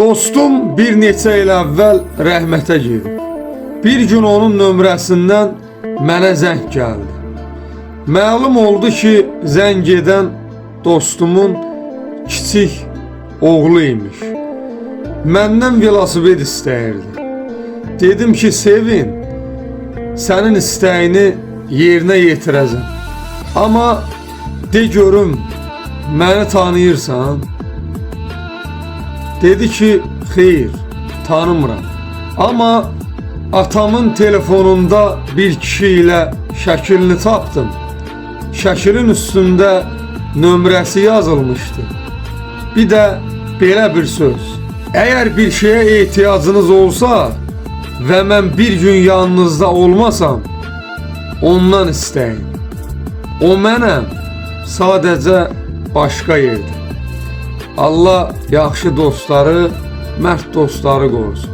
Dostum bir neçə il əvvəl rəhmətə gedib. Bir gün onun nömrəsindən mənə zəng gəldi. Məlum oldu ki, zəng edən dostumun kiçik oğlu imiş. Məndən velosiped istəyirdi. Dedim ki, Sevin, sənin istəyini yerinə yetirəcəm. Amma de görüm, məni tanıyırsan? Dedi ki, xeyr, tanımıram. Amma atamın telefonunda bir kişi ilə şəklini tapdım. Şəklin üstündə nömrəsi yazılmışdı. Bir də belə bir söz. Əgər bir şeyə ehtiyacınız olsa və mən bir gün yanınızda olmasam, ondan istəyin. O mənəm, sadəcə başqa yerdə. Allah yaxşı dostları, mərd dostları qorusun.